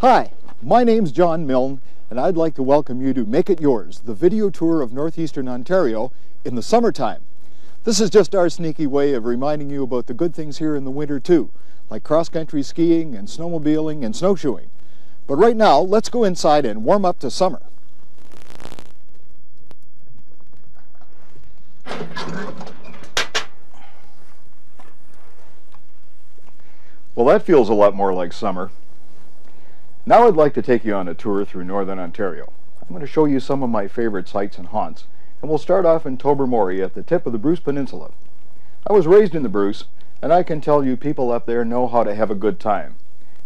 Hi, my name's John Milne, and I'd like to welcome you to Make It Yours, the video tour of northeastern Ontario in the summertime. This is just our sneaky way of reminding you about the good things here in the winter too, like cross-country skiing and snowmobiling and snowshoeing. But right now, let's go inside and warm up to summer. Well, that feels a lot more like summer. Now I'd like to take you on a tour through northern Ontario. I'm going to show you some of my favorite sights and haunts, and we'll start off in Tobermory at the tip of the Bruce Peninsula. I was raised in the Bruce, and I can tell you people up there know how to have a good time.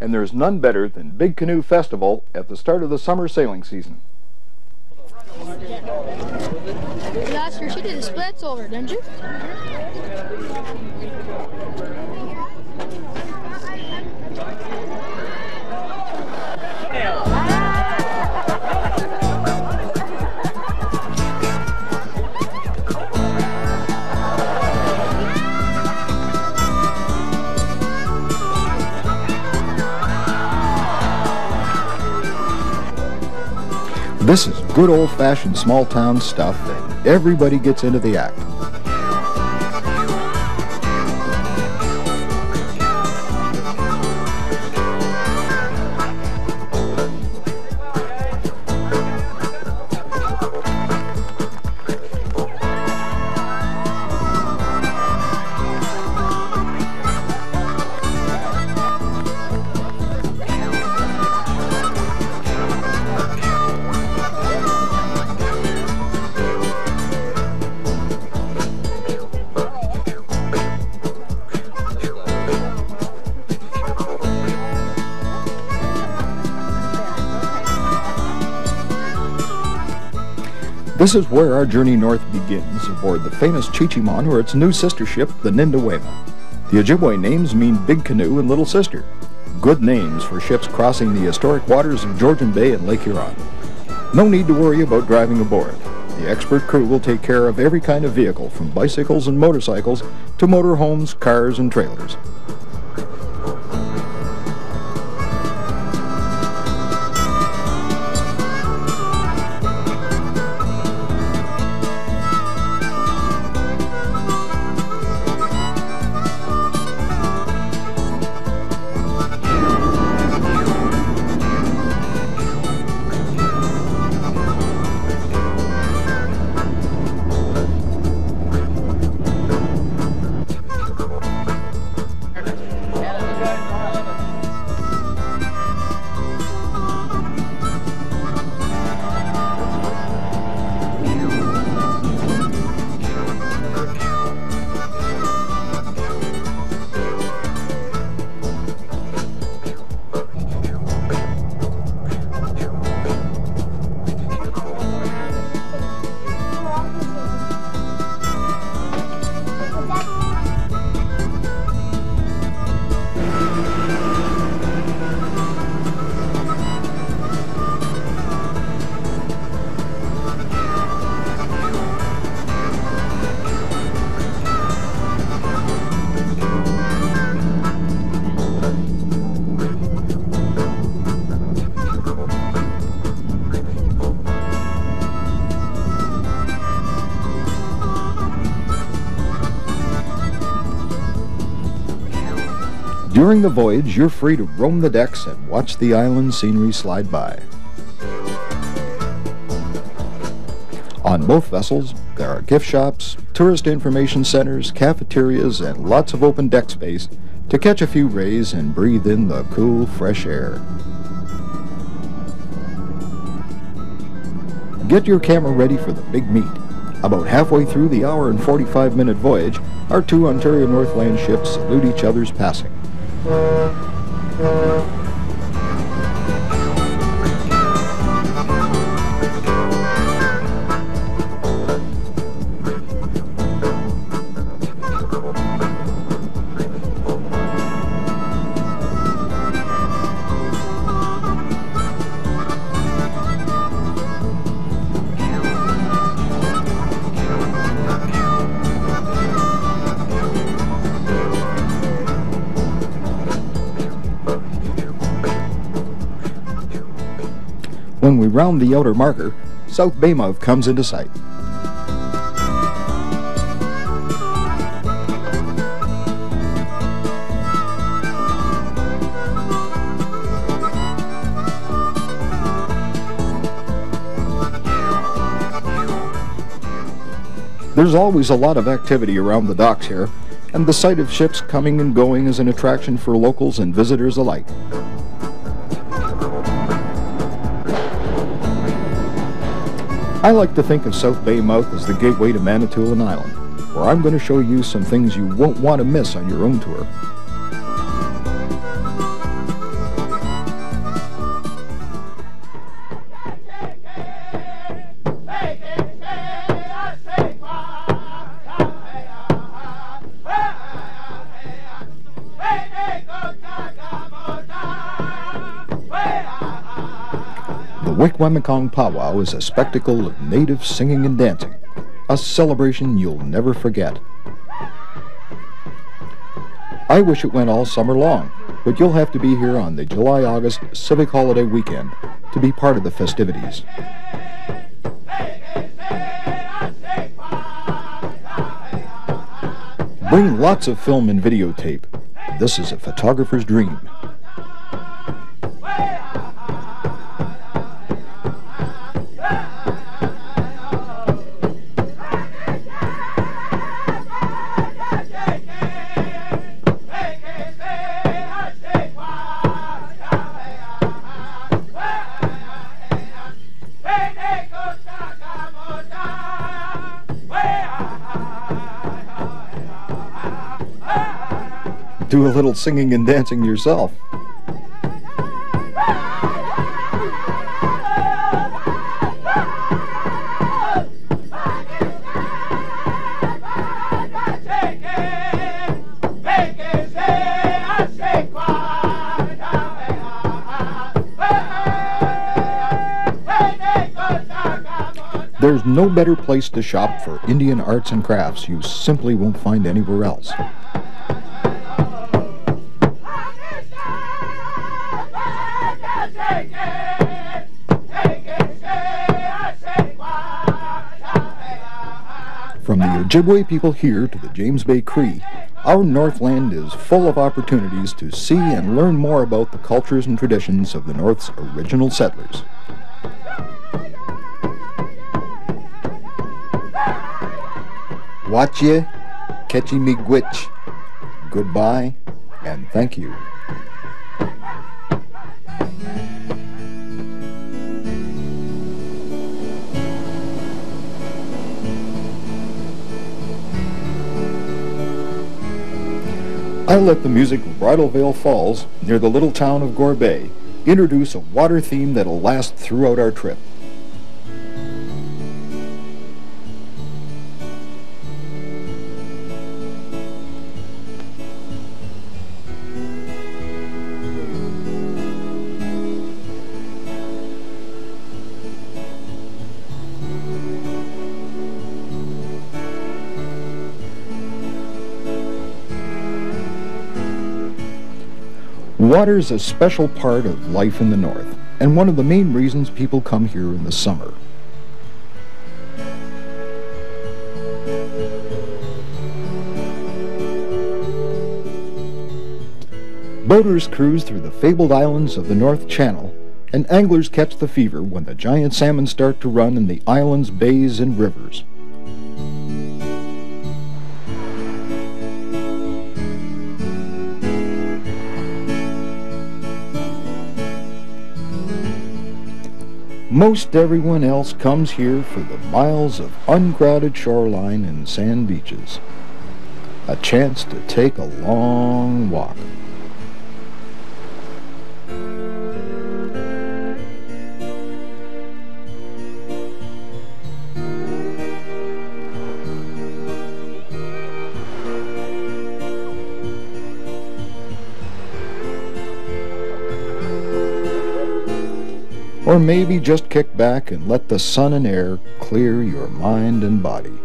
And there's none better than Big Canoe Festival at the start of the summer sailing season. Last year she did the splits over, didn't you? This is good old-fashioned small-town stuff, and everybody gets into the act. This is where our journey north begins, aboard the famous Chichimon or its new sister ship, the Nindawayma. The Ojibwe names mean Big Canoe and Little Sister. Good names for ships crossing the historic waters of Georgian Bay and Lake Huron. No need to worry about driving aboard. The expert crew will take care of every kind of vehicle, from bicycles and motorcycles to motorhomes, cars, and trailers. During the voyage, you're free to roam the decks and watch the island scenery slide by. On both vessels, there are gift shops, tourist information centers, cafeterias, and lots of open deck space to catch a few rays and breathe in the cool, fresh air. Get your camera ready for the big meet. About halfway through the hour and 45-minute voyage, our two Ontario Northland ships salute each other's passing. When we round the outer marker, South Baymouth comes into sight. There's always a lot of activity around the docks here, and the sight of ships coming and going is an attraction for locals and visitors alike. I like to think of South Baymouth as the gateway to Manitoulin Island, where I'm going to show you some things you won't want to miss on your own tour. The Wikwemikong Powwow is a spectacle of native singing and dancing, a celebration you'll never forget. I wish it went all summer long, but you'll have to be here on the July-August civic holiday weekend to be part of the festivities. Bring lots of film and videotape. This is a photographer's dream. Do a little singing and dancing yourself. There's no better place to shop for Indian arts and crafts you simply won't find anywhere else. From the Ojibwe people here to the James Bay Cree, our Northland is full of opportunities to see and learn more about the cultures and traditions of the North's original settlers. Watye, Ketchi Miigwech, goodbye, and thank you. I let the music of Bridal Veil Falls, near the little town of Gore Bay, introduce a water theme that'll last throughout our trip. Water is a special part of life in the North, and one of the main reasons people come here in the summer. Boaters cruise through the fabled islands of the North Channel, and anglers catch the fever when the giant salmon start to run in the island's bays and rivers. Most everyone else comes here for the miles of uncrowded shoreline and sand beaches. A chance to take a long walk. Or maybe just kick back and let the sun and air clear your mind and body.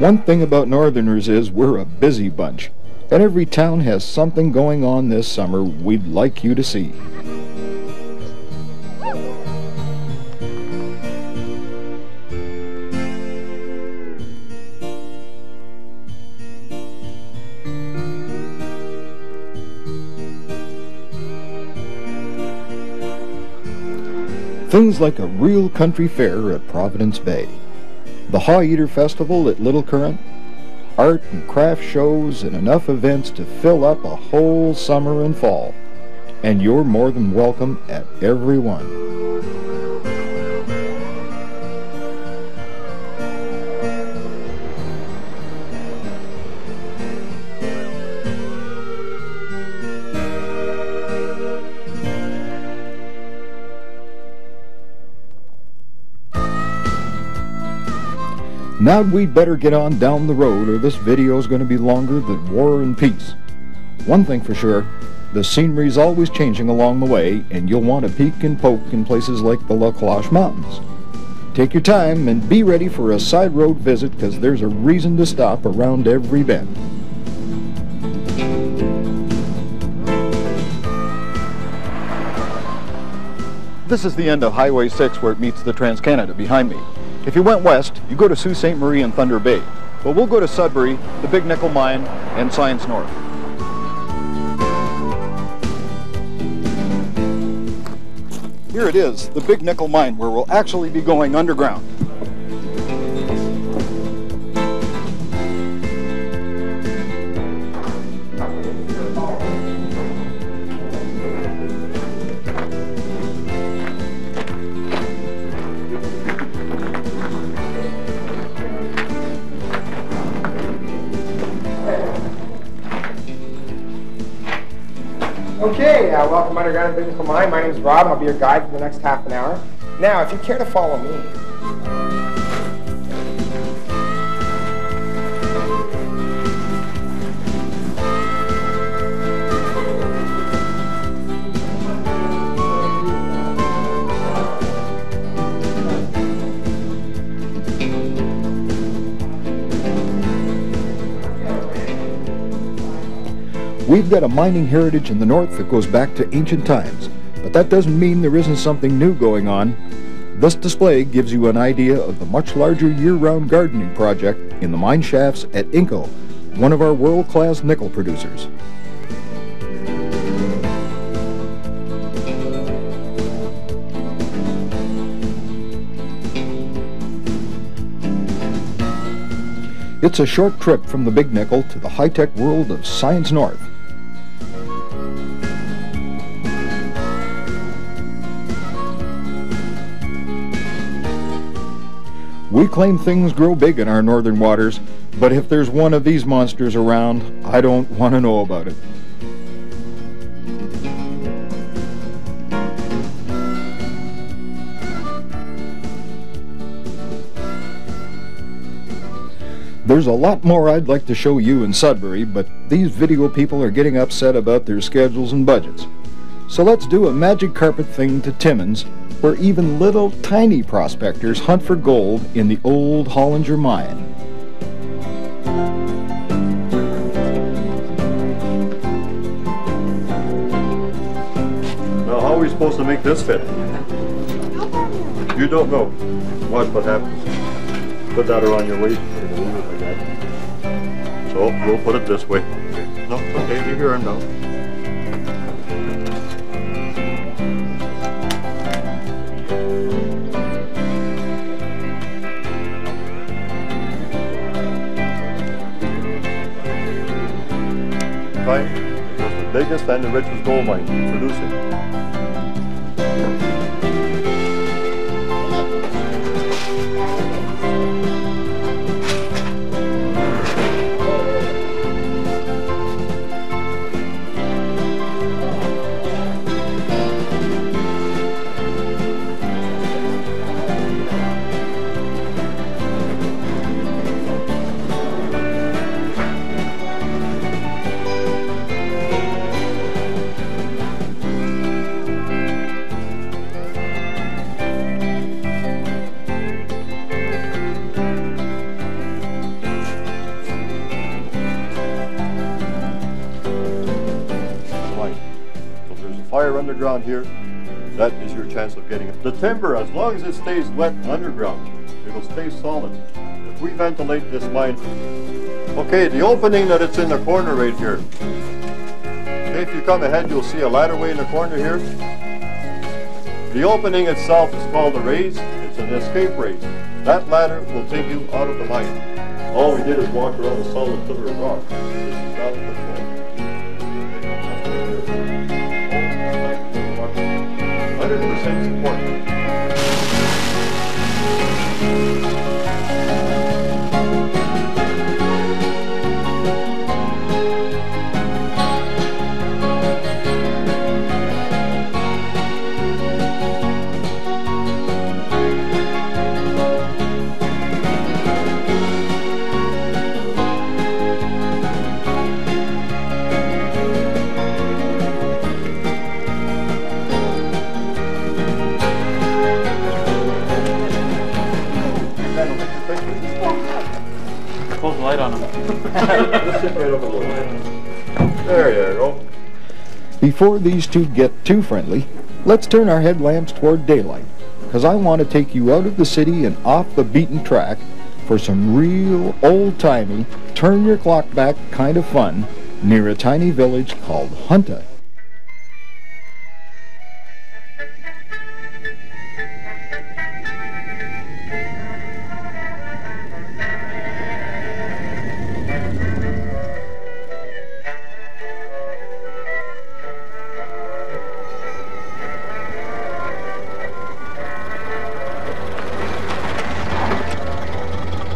One thing about Northerners is we're a busy bunch, and every town has something going on this summer we'd like you to see. Things like a real country fair at Providence Bay, the Haw Eater Festival at Little Current, art and craft shows, and enough events to fill up a whole summer and fall. And you're more than welcome at every one. Now we'd better get on down the road, or this video is going to be longer than War and Peace. One thing for sure, the scenery's always changing along the way, and you'll want to peek and poke in places like the La Cloche Mountains. Take your time and be ready for a side road visit, because there's a reason to stop around every bend. This is the end of Highway 6 where it meets the Trans-Canada behind me. If you went west, you go to Sault Ste. Marie and Thunder Bay. But we'll go to Sudbury, the Big Nickel Mine, and Science North. Here it is, the Big Nickel Mine, where we'll actually be going underground. Okay, welcome underground at the Big Nickel Mine. My name is Rob, and I'll be your guide for the next half an hour. Now, if you care to follow me. We've got a mining heritage in the north that goes back to ancient times, but that doesn't mean there isn't something new going on. This display gives you an idea of the much larger year-round gardening project in the mine shafts at Inco, one of our world-class nickel producers. It's a short trip from the Big Nickel to the high-tech world of Science North. We claim things grow big in our northern waters, but if there's one of these monsters around, I don't want to know about it. There's a lot more I'd like to show you in Sudbury, but these video people are getting upset about their schedules and budgets. So let's do a magic carpet thing to Timmins, where even little tiny prospectors hunt for gold in the old Hollinger mine. Now, how are we supposed to make this fit? You don't know. Watch what happens. Put that around your waist. Like that. So we'll put it this way. No, okay, leave your arm down. Fine. It was the biggest and the richest gold mine producing. fire underground here, that is your chance of getting it. The timber, as long as it stays wet underground, it'll stay solid. If we ventilate this mine, okay, the opening that it's in the corner right here. Okay, if you come ahead, you'll see a ladderway in the corner here. The opening itself is called a raise. It's an escape raise. That ladder will take you out of the mine. All we did is walk around a solid pillar of rock. This is not the floor. 100% support. Close the light on them. There you go. Before these two get too friendly, let's turn our headlamps toward daylight, because I want to take you out of the city and off the beaten track for some real old-timey, turn-your-clock-back kind of fun near a tiny village called Hunta.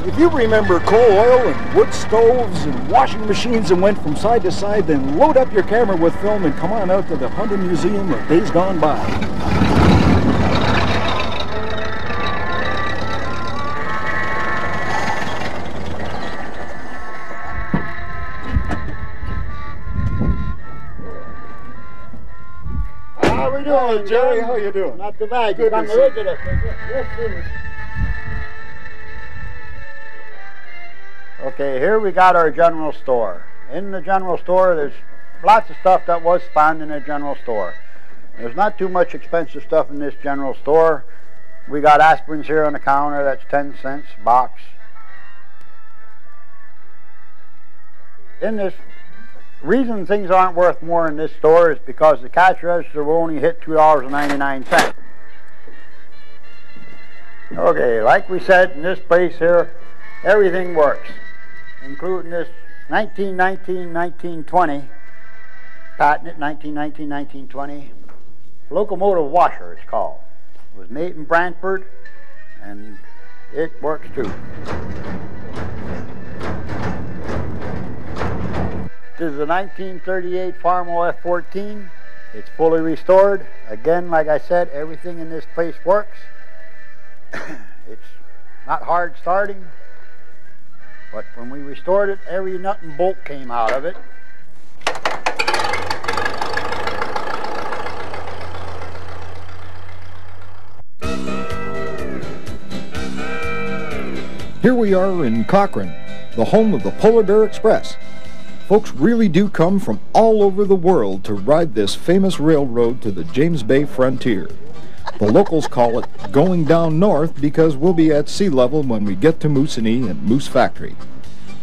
If you remember coal oil and wood stoves and washing machines that went from side to side, then load up your camera with film and come on out to the Hunter Museum of Days Gone By. How we doing, Jerry? How you doing? Not too bad. Good You come to to see visit us. Yes, sir. Okay, here we got our general store. In the general store, there's lots of stuff that was found in the general store. There's not too much expensive stuff in this general store. We got aspirins here on the counter. That's 10 cents a box. In this, reason things aren't worth more in this store is because the cash register will only hit $2.99. Okay, like we said, in this place here, everything works, including this 1919-1920, patented 1919-1920, locomotive washer it's called. It was made in Brantford, and it works too. This is a 1938 Farmall F-14. It's fully restored. Again, like I said, everything in this place works. It's not hard starting, but when we restored it, every nut and bolt came out of it. Here we are in Cochrane, the home of the Polar Bear Express. Folks really do come from all over the world to ride this famous railroad to the James Bay frontier. The locals call it going down north because we'll be at sea level when we get to Moosonee and Moose Factory.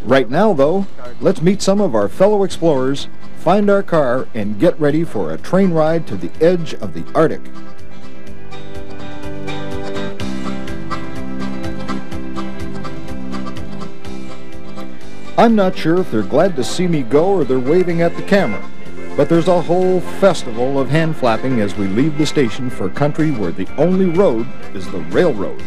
Right now, though, let's meet some of our fellow explorers, find our car, and get ready for a train ride to the edge of the Arctic. I'm not sure if they're glad to see me go or they're waving at the camera, but there's a whole festival of hand flapping as we leave the station for country where the only road is the railroad.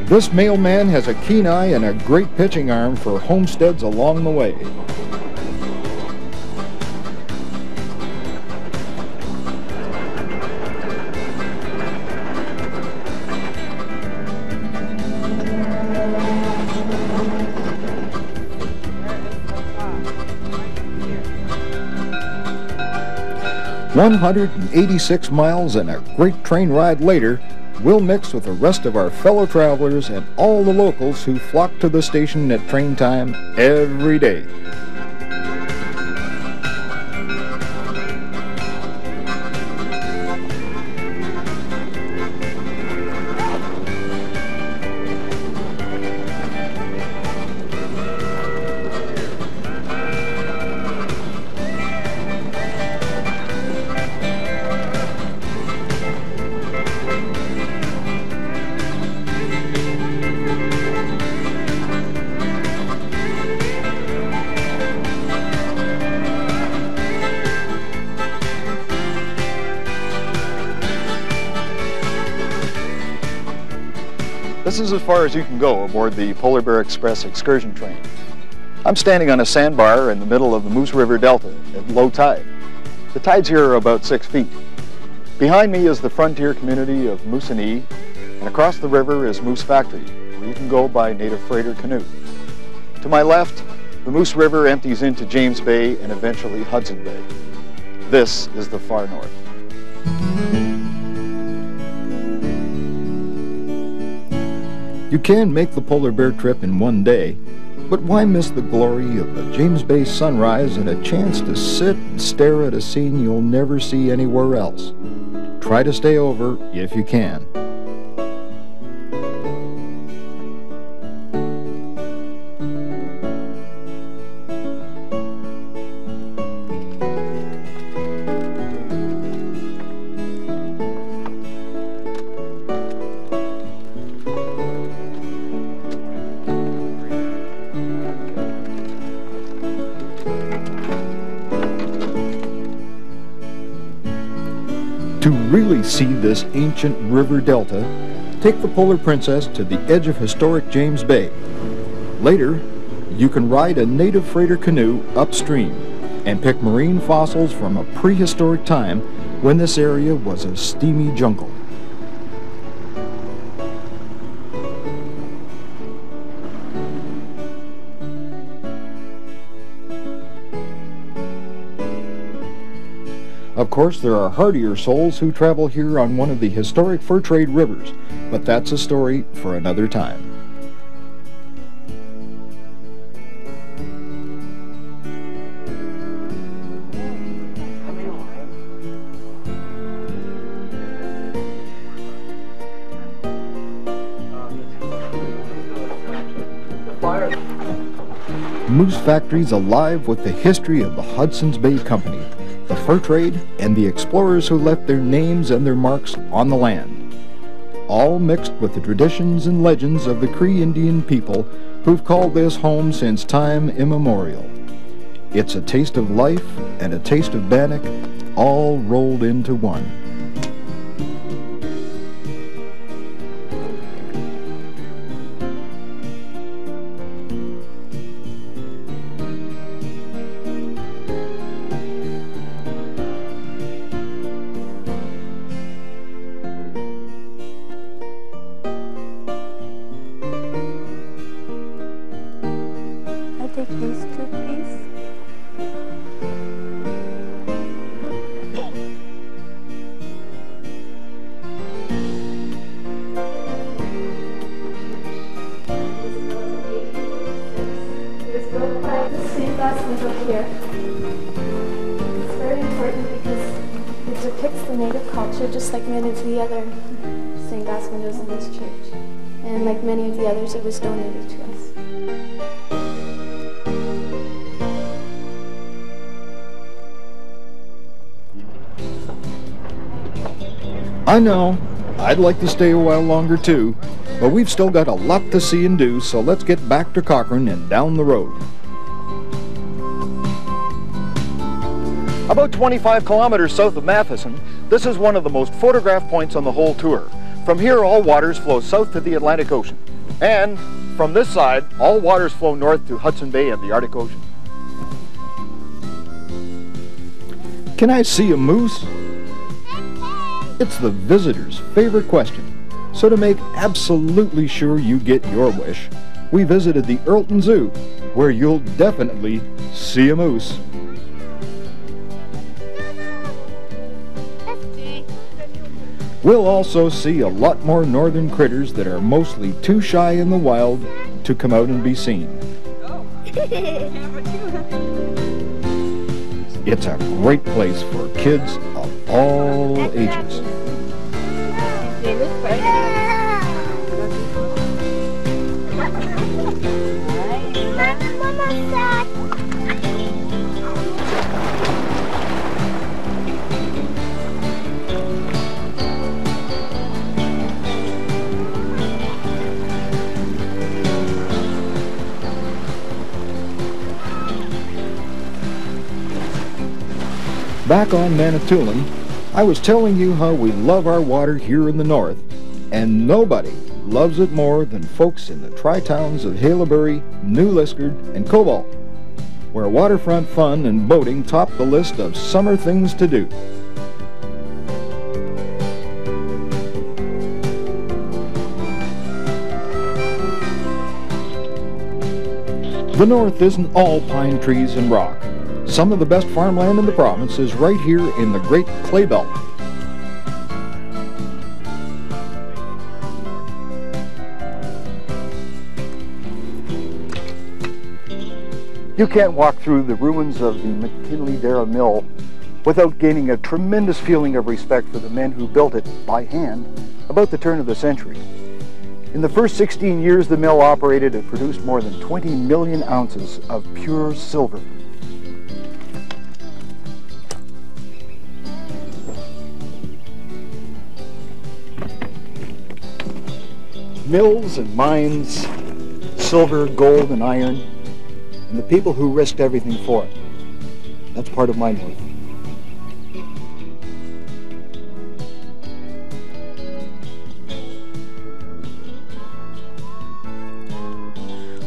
This mailman has a keen eye and a great pitching arm for homesteads along the way. "186 miles and a great train ride later, we'll mix with the rest of our fellow travelers and all the locals who flock to the station at train time every day. This is as far as you can go aboard the Polar Bear Express excursion train. I'm standing on a sandbar in the middle of the Moose River Delta at low tide. The tides here are about 6 feet. Behind me is the frontier community of Moosonee, and across the river is Moose Factory, where you can go by native freighter canoe. To my left, the Moose River empties into James Bay and eventually Hudson Bay. This is the far north. You can make the polar bear trip in one day, but why miss the glory of the James Bay sunrise and a chance to sit and stare at a scene you'll never see anywhere else? Try to stay over if you can. To really see this ancient river delta, take the Polar Princess to the edge of historic James Bay. Later, you can ride a native freighter canoe upstream and pick marine fossils from a prehistoric time when this area was a steamy jungle. Of course, there are hardier souls who travel here on one of the historic fur trade rivers, but that's a story for another time. Moose Factory's alive with the history of the Hudson's Bay Company, the fur trade, and the explorers who left their names and their marks on the land, all mixed with the traditions and legends of the Cree Indian people who've called this home since time immemorial. It's a taste of life and a taste of Bannock, all rolled into one. Take these two, please. It was built by the stained glass window here. It's very important because it depicts the native culture just like many of the other stained glass windows in this church. And like many of the others, it was donated to us. I know, I'd like to stay a while longer too, but we've still got a lot to see and do, so let's get back to Cochrane and down the road. About 25 kilometers south of Matheson, this is one of the most photographed points on the whole tour. From here, all waters flow south to the Atlantic Ocean. And from this side, all waters flow north to Hudson Bay and the Arctic Ocean. Can I see a moose? It's the visitor's favorite question. So to make absolutely sure you get your wish, we visited the Earlton Zoo, where you'll definitely see a moose. We'll also see a lot more northern critters that are mostly too shy in the wild to come out and be seen. It's a great place for kids of all ages. Back on Manitoulin, I was telling you how we love our water here in the north, and nobody loves it more than folks in the tri-towns of Haileybury, New Liskeard, and Cobalt, where waterfront fun and boating top the list of summer things to do. The north isn't all pine trees and rock. Some of the best farmland in the province is right here in the Great Clay Belt. You can't walk through the ruins of the McKinley-Darragh Mill without gaining a tremendous feeling of respect for the men who built it by hand about the turn of the century. In the first 16 years the mill operated, it produced more than 20 million ounces of pure silver. Mills and mines, silver, gold, and iron, and the people who risked everything for it. That's part of my north.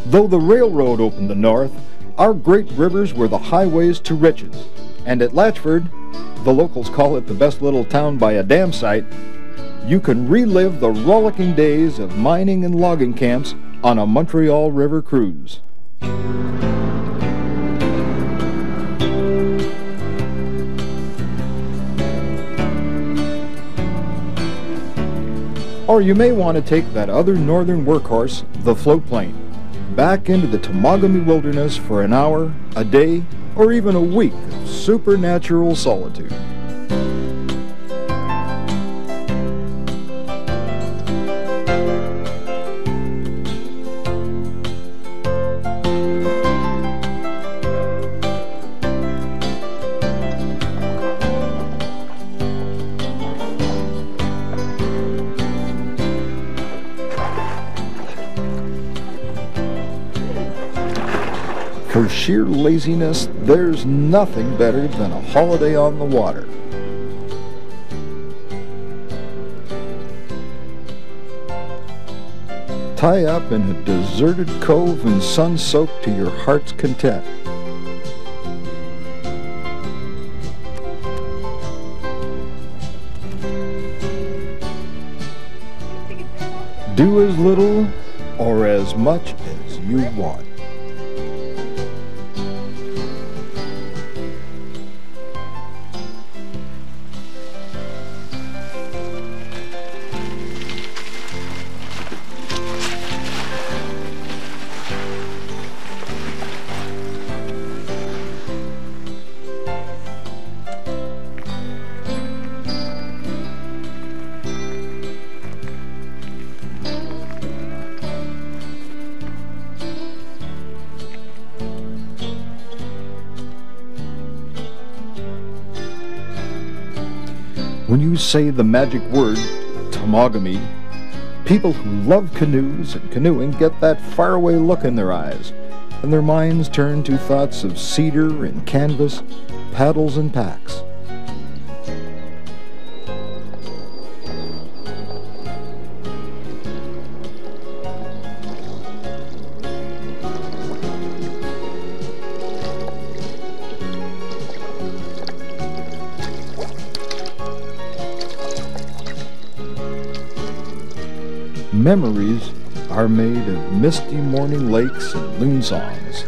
Though the railroad opened the north, our great rivers were the highways to riches. And at Latchford, the locals call it the best little town by a dam site, you can relive the rollicking days of mining and logging camps on a Montreal River cruise. Or you may want to take that other northern workhorse, the float plane, back into the Temagami wilderness for an hour, a day, or even a week of supernatural solitude. For sheer laziness, there's nothing better than a holiday on the water. Tie up in a deserted cove and sun-soaked to your heart's content. Do as little or as much as you want. When you say the magic word, Temagami, people who love canoes and canoeing get that faraway look in their eyes, and their minds turn to thoughts of cedar and canvas, paddles and packs. Memories are made of misty morning lakes and loon songs.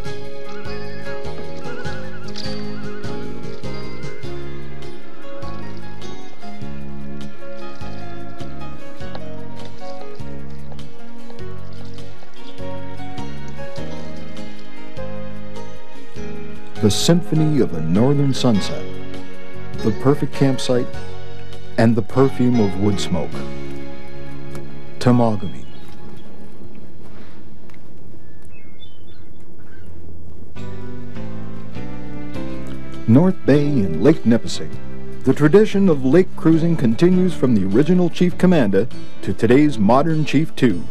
the symphony of a northern sunset, the perfect campsite, and the perfume of wood smoke. Temagami. North Bay and Lake Nipissing. The tradition of lake cruising continues from the original Chief Commander to today's modern Chief 2.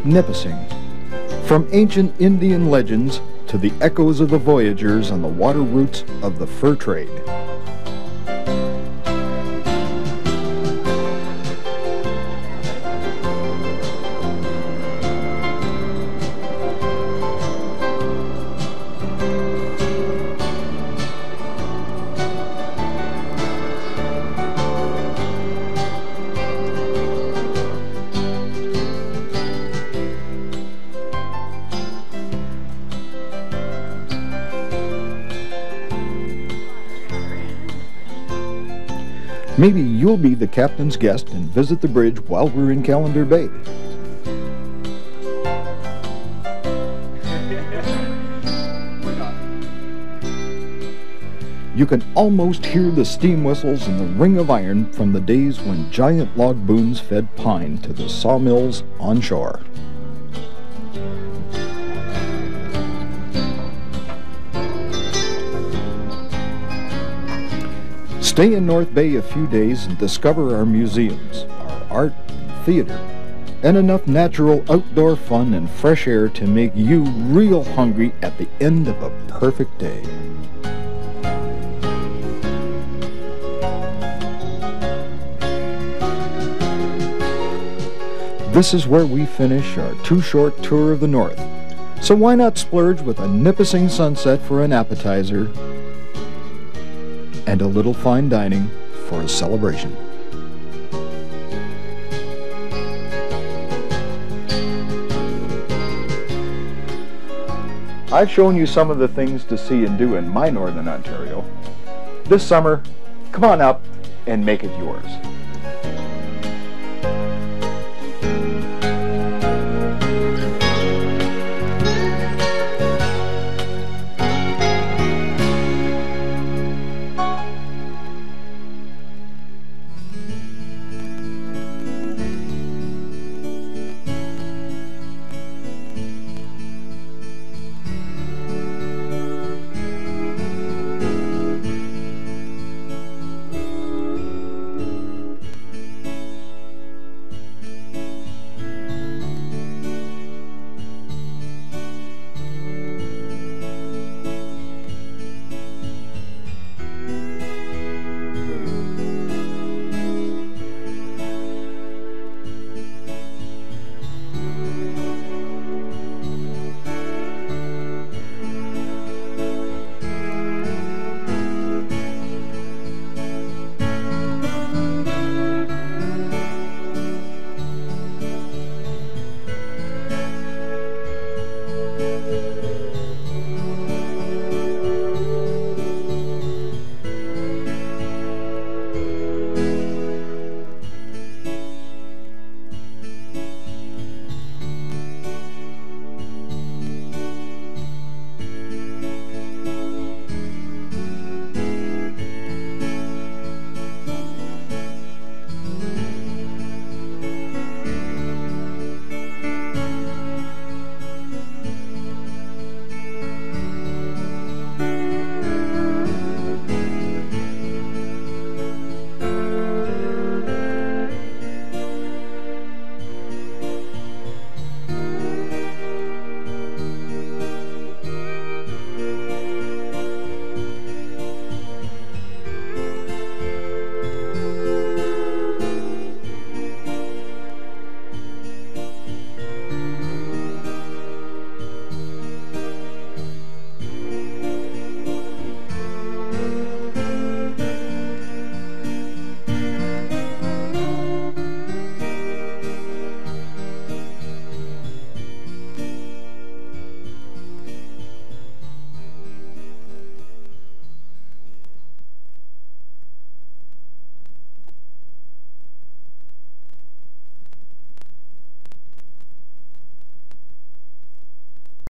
Nipissing. From ancient Indian legends to the echoes of the voyagers on the water routes of the fur trade. Maybe you'll be the captain's guest and visit the bridge while we're in Calendar Bay. You can almost hear the steam whistles and the ring of iron from the days when giant log booms fed pine to the sawmills on shore. Stay in North Bay a few days and discover our museums, our art, theater, and enough natural outdoor fun and fresh air to make you real hungry at the end of a perfect day. This is where we finish our too-short tour of the North. So why not splurge with a Nipissing sunset for an appetizer and a little fine dining for a celebration. I've shown you some of the things to see and do in my Northern Ontario. This summer, come on up and make it yours.